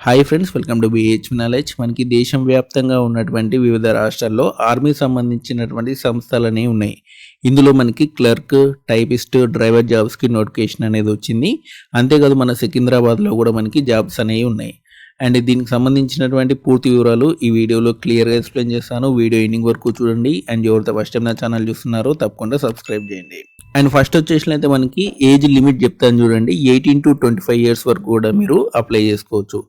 Hi friends, welcome to BH knowledge. మనకి దేశం వ్యాప్తంగా ఉన్నటువంటి వివిధ రాష్ట్రాల్లో ఆర్మీ సంబంధించినటువంటి సంస్థలు అనేవి ఉన్నాయి. ఇందులో మనకి క్లర్క్, టైపిస్ట్, డ్రైవర్ జాబ్స్కి నోటిఫికేషన్ అనేది వచ్చింది. అంతేకాదు మన సికింద్రాబాద్లో కూడా మనకి జాబ్స్ అనేవి ఉన్నాయి. అండ్ దీనికి సంబంధించినటువంటి పూర్తి వివరాలు ఈ వీడియోలో క్లియర్గా ఎక్స్ప్లెయిన్ చేస్తాను. వీడియో ఎండింగ్ వరకు చూడండి. అండ్ ఎవరితో ఫస్ట్ టైం నా ఛానల్ చూస్తున్నారో తప్పకుండా సబ్స్క్రైబ్ చేయండి. అండ్ ఫస్ట్ వచ్చేసినైతే మనకి ఏజ్ లిమిట్ చెప్తాను చూడండి. 18 to 25 ఇయర్స్ వరకు కూడా మీరు అప్లై చేసుకోవచ్చు.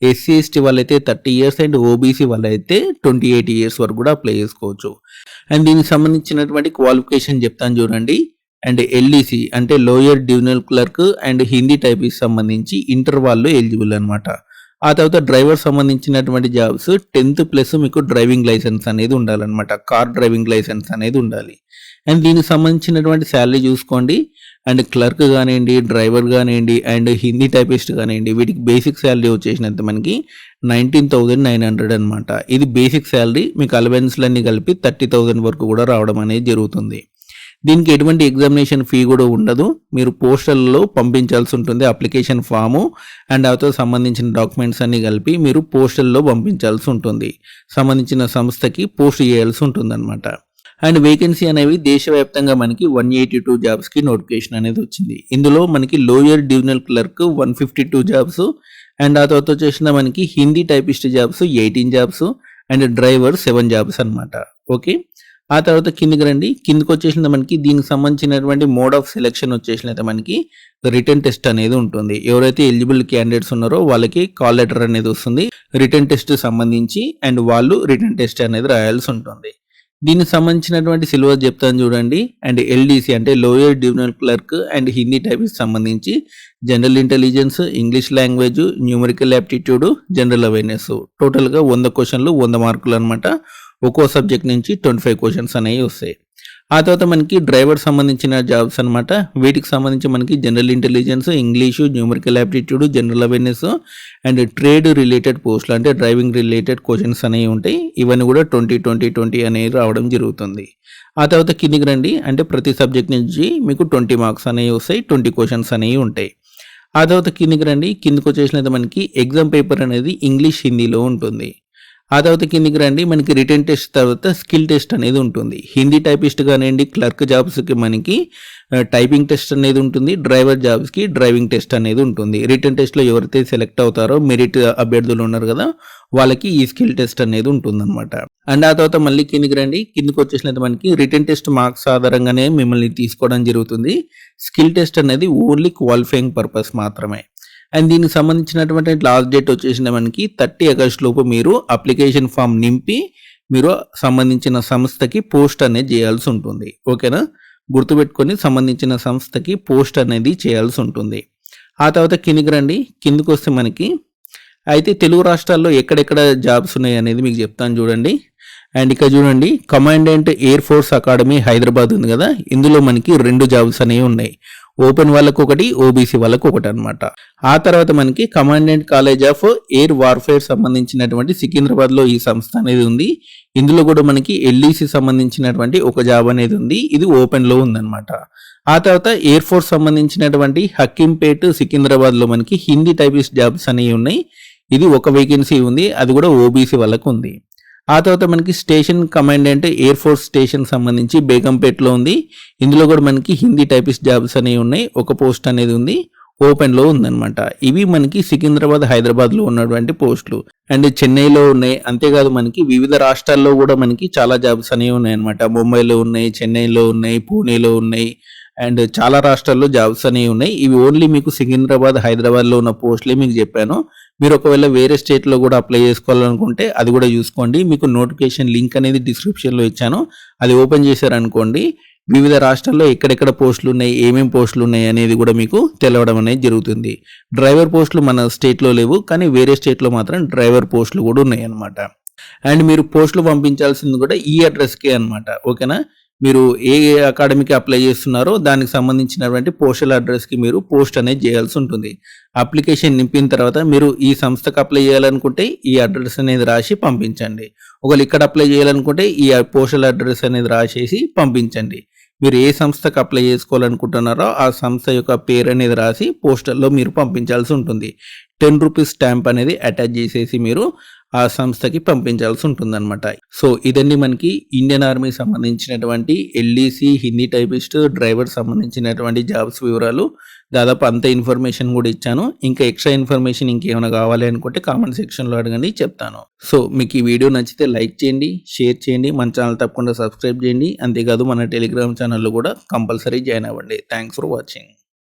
ఎస్సీ ఎస్టీ వాళ్ళైతే 30 ఇయర్స్ అండ్ ఓబీసీ వాళ్ళైతే 28 ఇయర్స్ వరకు కూడా అప్లై చేసుకోవచ్చు. అండ్ దీనికి సంబంధించినటువంటి క్వాలిఫికేషన్ చెప్తాను చూడండి. అండ్ ఎల్డీసీ అంటే lower divisional clerk and Hindi typist సంబంధించి ఇంటర్ వాళ్ళు ఎలిజిబుల్ అనమాట. ఆ తర్వాత డ్రైవర్ సంబంధించినటువంటి జాబ్స్ 10th ప్లస్ మీకు డ్రైవింగ్ లైసెన్స్ అనేది ఉండాలన్నమాట. కార్ డ్రైవింగ్ లైసెన్స్ అనేది ఉండాలి. అండ్ దీనికి సంబంధించినటువంటి శాలరీ చూసుకోండి. అండ్ క్లర్క్ కానివ్వండి, డ్రైవర్ కానివ్వండి, అండ్ హిందీ టైపిస్ట్ కానివ్వండి, వీటికి బేసిక్ శాలరీ వచ్చేసినంత మనకి 19,900 అనమాట. ఇది బేసిక్ శాలరీ. మీకు అలవెన్స్లన్నీ కలిపి 30,000 వరకు కూడా రావడం అనేది జరుగుతుంది. దీనికి ఎటువంటి ఎగ్జామినేషన్ ఫీ కూడా ఉండదు. మీరు పోస్టల్లో పంపించాల్సి ఉంటుంది అప్లికేషన్ ఫాము అండ్ అవతో సంబంధించిన డాక్యుమెంట్స్ అన్ని కలిపి మీరు పోస్టల్లో పంపించాల్సి ఉంటుంది. సంబంధించిన సంస్థకి పోస్ట్ చేయాల్సి ఉంటుంది అనమాట. అండ్ వేకెన్సీ అనేవి దేశవ్యాప్తంగా మనకి 182 జాబ్స్కి నోటిఫికేషన్ అనేది వచ్చింది. ఇందులో మనకి lower divisional clerk 152 jobs and ఆ తర్వాత వచ్చేసిన మనకి Hindi typist jobs 18 jobs and driver 7 jobs అనమాట. ఓకే, ఆ తర్వాత కిందికి రండి. కిందికి వచ్చేసిన మనకి దీనికి సంబంధించినటువంటి మోడ్ ఆఫ్ సెలెక్షన్ వచ్చేసినైతే మనకి రిటర్న్ టెస్ట్ అనేది ఉంటుంది. ఎవరైతే ఎలిజిబుల్ క్యాండిడేట్స్ ఉన్నారో వాళ్ళకి కాల్ లెటర్ అనేది వస్తుంది రిటర్న్ టెస్ట్ సంబంధించి. అండ్ వాళ్ళు రిటర్న్ టెస్ట్ అనేది రాయాల్సి ఉంటుంది. దీనికి సంబంధించినటువంటి సిలబస్ చెప్తాను చూడండి. అండ్ ఎల్డీసీ అంటే lower divisional clerk and Hindi typist సంబంధించి general intelligence, English language, numerical aptitude, general awareness. టోటల్గా 100 క్వశ్చన్లు 100 మార్కులు అనమాట. ఒక్కో సబ్జెక్ట్ నుంచి 25 క్వశ్చన్స్ అనేవి వస్తాయి. ఆ తర్వాత మనకి డ్రైవర్ సంబంధించిన జాబ్స్ అనమాట. వీటికి సంబంధించి మనకి general intelligence, English, numerical aptitude, general awareness and trade related పోస్టులు అంటే డ్రైవింగ్ రిలేటెడ్ క్వశ్చన్స్ అనేవి ఉంటాయి. ఇవన్నీ కూడా 20 అనేవి రావడం జరుగుతుంది. ఆ తర్వాత కిందికి రండి. అంటే ప్రతి సబ్జెక్ట్ నుంచి మీకు 20 మార్క్స్ అనేవి వస్తాయి. 20 క్వశ్చన్స్ అనేవి ఉంటాయి. ఆ తర్వాత కిందికి రండి. కిందికి వచ్చేసినది మనకి ఎగ్జామ్ పేపర్ అనేది ఇంగ్లీష్, హిందీలో ఉంటుంది. ఆ తర్వాత కిందికి రండి. మనకి రిటర్న్ టెస్ట్ తర్వాత స్కిల్ టెస్ట్ అనేది ఉంటుంది. హిందీ టైపిస్ట్ కానివ్వండి, క్లర్క్ జాబ్స్కి మనకి టైపింగ్ టెస్ట్ అనేది ఉంటుంది. డ్రైవర్ జాబ్స్కి డ్రైవింగ్ టెస్ట్ అనేది ఉంటుంది. రిటర్న్ టెస్ట్లో ఎవరైతే సెలెక్ట్ అవుతారో మెరిట్ అభ్యర్థులు ఉన్నారు కదా వాళ్ళకి ఈ స్కిల్ టెస్ట్ అనేది ఉంటుందన్నమాట. అండ్ ఆ తర్వాత మళ్ళీ కిందికి రండి. కిందికి వచ్చేసినది మనకి రిటర్న్ టెస్ట్ మార్క్స్ ఆధారంగానే మిమ్మల్ని తీసుకోవడం జరుగుతుంది. స్కిల్ టెస్ట్ అనేది ఓన్లీ క్వాలిఫైయింగ్ పర్పస్ మాత్రమే. అండ్ దీనికి సంబంధించినటువంటి లాస్ట్ డేట్ వచ్చేసిన మనకి 30 ఆగస్ట్ లోపు మీరు అప్లికేషన్ ఫామ్ నింపి మీరు సంబంధించిన సంస్థకి పోస్ట్ అనేది చేయాల్సి ఉంటుంది. ఓకేనా, గుర్తుపెట్టుకొని సంబంధించిన సంస్థకి పోస్ట్ అనేది చేయాల్సి ఉంటుంది. ఆ తర్వాత కిందికి రండి. కిందికి వస్తే మనకి అయితే తెలుగు రాష్ట్రాల్లో ఎక్కడెక్కడ జాబ్స్ ఉన్నాయి అనేది మీకు చెప్తాను చూడండి. అండ్ ఇక్కడ చూడండి, commandant air force academy Hyderabad ఉంది కదా, ఇందులో మనకి 2 జాబ్స్ అనేవి ఉన్నాయి. ఓపెన్ వాళ్ళకు ఒకటి, ఓబీసీ వాళ్ళకు ఒకటి అనమాట. ఆ తర్వాత మనకి commandant college of air warfare సంబంధించినటువంటి సికింద్రాబాద్లో ఈ సంస్థ అనేది ఉంది. ఇందులో కూడా మనకి ఎల్డీసీ సంబంధించినటువంటి ఒక జాబ్ అనేది ఉంది. ఇది ఓపెన్లో ఉందన్నమాట. ఆ తర్వాత ఎయిర్ ఫోర్స్ సంబంధించినటువంటి హకీంపేట్ సికింద్రాబాద్లో మనకి హిందీ టైపిస్ట్ జాబ్స్ అనేవి ఉన్నాయి. ఇది ఒక వేకెన్సీ ఉంది, అది కూడా ఓబీసీ వాళ్ళకు ఉంది. ఆ తర్వాత మనకి station commandant air force station సంబంధించి బేగంపేటలో ఉంది. ఇందులో కూడా మనకి హిందీ టైపిస్ట్ జాబ్స్ అనేవి ఉన్నాయి. ఒక పోస్ట్ అనేది ఉంది, ఓపెన్లో ఉందన్నమాట. ఇవి మనకి సికింద్రాబాద్, హైదరాబాద్లో ఉన్నటువంటి పోస్టులు. అండ్ చెన్నైలో ఉన్నాయి. అంతేకాదు మనకి వివిధ రాష్ట్రాల్లో కూడా మనకి చాలా జాబ్స్ అనేవి ఉన్నాయి అనమాట. ముంబైలో ఉన్నాయి, చెన్నైలో ఉన్నాయి, పూణేలో ఉన్నాయి అండ్ చాలా రాష్ట్రాల్లో జాబ్స్ అనేవి ఉన్నాయి. ఇవి ఓన్లీ మీకు సికింద్రాబాద్, హైదరాబాద్లో ఉన్న పోస్టులే మీకు చెప్పాను. మీరు ఒకవేళ వేరే స్టేట్లో కూడా అప్లై చేసుకోవాలనుకుంటే అది కూడా చూసుకోండి. మీకు నోటిఫికేషన్ లింక్ అనేది డిస్క్రిప్షన్లో ఇచ్చాను, అది ఓపెన్ చేశారనుకోండి వివిధ రాష్ట్రాల్లో ఎక్కడెక్కడ పోస్టులు ఉన్నాయి, ఏమేమి పోస్టులు ఉన్నాయి అనేది కూడా మీకు తెలవడం అనేది జరుగుతుంది. డ్రైవర్ పోస్టులు మన స్టేట్లో లేవు, కానీ వేరే స్టేట్లో మాత్రం డ్రైవర్ పోస్టులు కూడా ఉన్నాయి అనమాట. అండ్ మీరు పోస్టులు పంపించాల్సింది కూడా ఈ అడ్రస్కే అనమాట. ఓకేనా, మీరు ఏ అకాడమీకి అప్లై చేస్తున్నారో దానికి సంబంధించినటువంటి పోస్టల్ అడ్రస్కి మీరు పోస్ట్ అనేది చేయాల్సి ఉంటుంది. అప్లికేషన్ నింపిన తర్వాత మీరు ఈ సంస్థకు అప్లై చేయాలనుకుంటే ఈ అడ్రస్ అనేది రాసి పంపించండి. ఒకవేళ ఇక్కడ అప్లై చేయాలనుకుంటే ఈ పోస్టల్ అడ్రస్ అనేది రాసేసి పంపించండి. మీరు ఏ సంస్థకు అప్లై చేసుకోవాలనుకుంటున్నారో ఆ సంస్థ యొక్క పేరు అనేది రాసి పోస్టల్లో మీరు పంపించాల్సి ఉంటుంది. 10 రూపీస్ స్టాంప్ అనేది అటాచ్ చేసేసి మీరు ఆ సంస్థకి పంపించాల్సి ఉంటుందన్నమాట. సో ఇదండి మనకి ఇండియన్ ఆర్మీ సంబంధించినటువంటి ఎల్డీసీ, హిందీ టైపిస్ట్, డ్రైవర్ సంబంధించినటువంటి జాబ్స్ వివరాలు. దాదాపు అంత ఇన్ఫర్మేషన్ కూడా ఇచ్చాను. ఇంకా ఎక్స్ట్రా ఇన్ఫర్మేషన్ ఇంకేమైనా కావాలి అనుకుంటే కామెంట్ సెక్షన్లో అడగండి, చెప్తాను. సో మీకు ఈ వీడియో నచ్చితే లైక్ చేయండి, షేర్ చేయండి, మన ఛానల్ తప్పకుండా సబ్స్క్రైబ్ చేయండి. అంతేకాదు మన టెలిగ్రామ్ ఛానల్లో కూడా కంపల్సరీ జాయిన్ అవ్వండి. Thanks for watching.